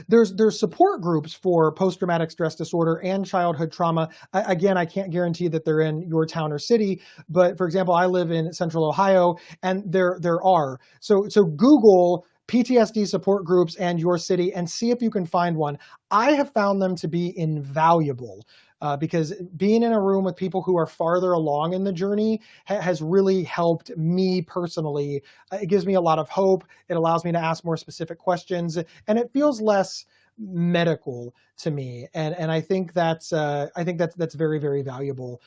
there's support groups for post-traumatic stress disorder and childhood trauma. Again, I can't guarantee that they're in your town or city, but for example, I live in Central Ohio, and there are. So Google PTSD support groups and your city and see if you can find one. I have found them to be invaluable. Because being in a room with people who are farther along in the journey has really helped me personally. It gives me a lot of hope. It allows me to ask more specific questions, and it feels less medical to me. And I think that's very, very valuable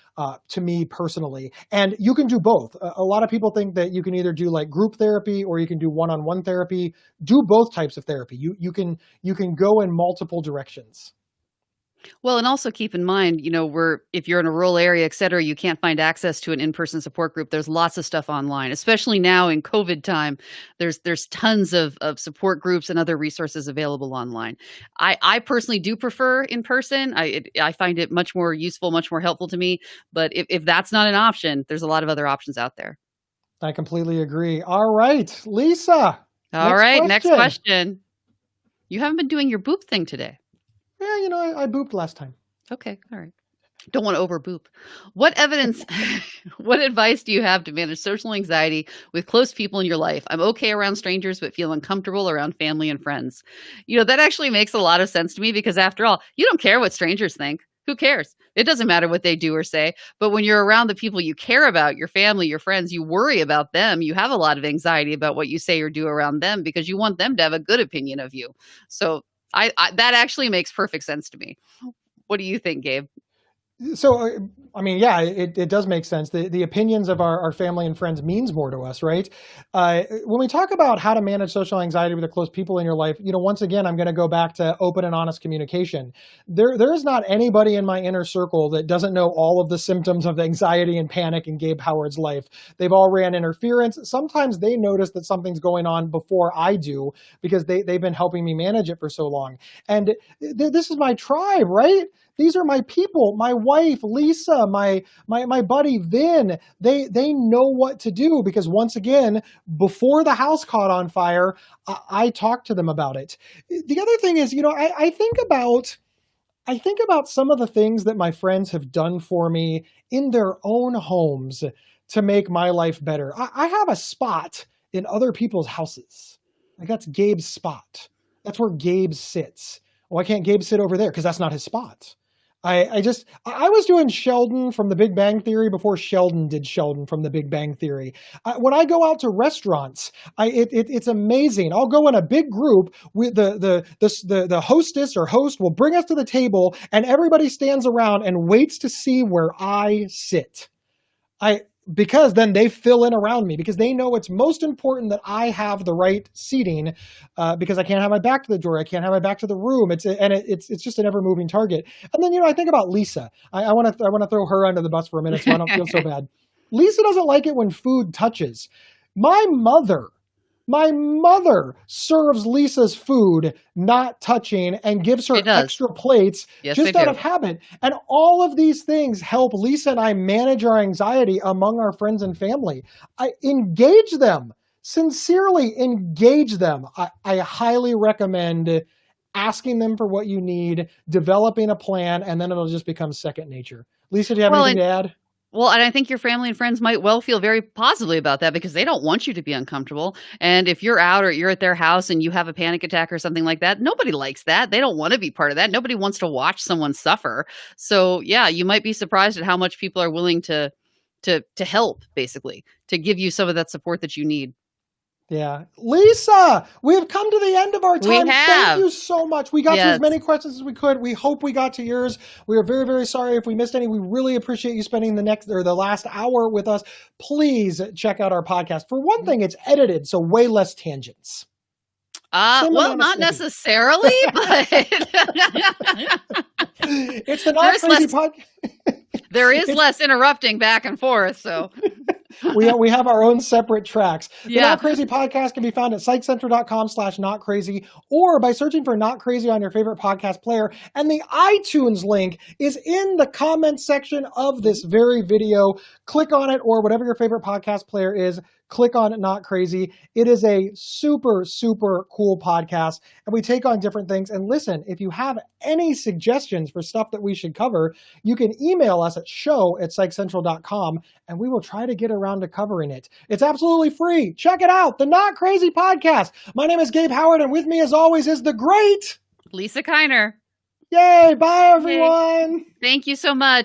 to me personally. And you can do both. A lot of people think that you can either do like group therapy or you can do one-on-one therapy. Do both types of therapy. You can go in multiple directions. Well, and also keep in mind, if you're in a rural area, et cetera, you can't find access to an in-person support group. There's lots of stuff online, especially now in COVID time. There's tons of support groups and other resources available online. I personally do prefer in person. I find it much more useful, much more helpful to me. But if that's not an option, there's a lot of other options out there. I completely agree. All right, Lisa. All right, next question. You haven't been doing your boop thing today. Yeah, I booped last time. Okay, all right. Don't want to over boop. What advice do you have to manage social anxiety with close people in your life? I'm okay around strangers, but feel uncomfortable around family and friends. That actually makes a lot of sense to me because after all, you don't care what strangers think. Who cares? It doesn't matter what they do or say. But when you're around the people you care about, your family, your friends, you worry about them. You have a lot of anxiety about what you say or do around them because you want them to have a good opinion of you. So I that actually makes perfect sense to me. What do you think, Gabe? So, yeah, it does make sense. The opinions of our family and friends means more to us, right? When we talk about how to manage social anxiety with the close people in your life, once again, I'm going to go back to open and honest communication. There is not anybody in my inner circle that doesn't know all of the symptoms of anxiety and panic in Gabe Howard's life. They've all ran interference. Sometimes they notice that something's going on before I do because they've been helping me manage it for so long. And this is my tribe, right? These are my people, my wife, Lisa, my buddy, Vin. They know what to do because once again, before the house caught on fire, I talked to them about it. The other thing is, I think about some of the things that my friends have done for me in their own homes to make my life better. I have a spot in other people's houses. Like that's Gabe's spot. That's where Gabe sits. Why can't Gabe sit over there? Because that's not his spot. I was doing Sheldon from The Big Bang Theory before Sheldon did Sheldon from The Big Bang Theory. When I go out to restaurants, it's amazing. I'll go in a big group with the hostess or host will bring us to the table, and everybody stands around and waits to see where I sit. Because then they fill in around me because they know it's most important that I have the right seating because I can't have my back to the door. I can't have my back to the room. It's just an ever moving target. And then, I think about Lisa. I want to throw her under the bus for a minute so I don't feel so bad. Lisa doesn't like it when food touches. My mother serves Lisa's food not touching and gives her extra plates just out of habit. And all of these things help Lisa and I manage our anxiety among our friends and family. I engage them, sincerely engage them. I highly recommend asking them for what you need, developing a plan, and then it'll just become second nature. Lisa, do you have anything to add? Well, and I think your family and friends might well feel very positively about that because they don't want you to be uncomfortable. And if you're out or you're at their house and you have a panic attack or something like that, nobody likes that. They don't want to be part of that. Nobody wants to watch someone suffer. So yeah, you might be surprised at how much people are willing to help, basically, to give you some of that support that you need. Yeah. Lisa, we have come to the end of our time. Thank you so much. We got to as many questions as we could. We hope we got to yours. We are very, very sorry if we missed any. We really appreciate you spending the last hour with us. Please check out our podcast. For one thing, it's edited, so way less tangents. Well, not necessarily, but it's the Not Crazy podcast. There is less interrupting back and forth, so we have our own separate tracks. The Not Crazy podcast can be found at psychcentral.com/notcrazy or by searching for Not Crazy on your favorite podcast player. And the iTunes link is in the comments section of this very video. Click on it, or whatever your favorite podcast player is. Click on Not Crazy. It is a super, super cool podcast, and we take on different things. And listen, if you have any suggestions for stuff that we should cover, you can email us at show@psychcentral.com, and we will try to get around to covering it. It's absolutely free. Check it out, the Not Crazy podcast. My name is Gabe Howard, and with me, as always, is the great Lisa Kiner. Yay! Bye, everyone. Thank you so much.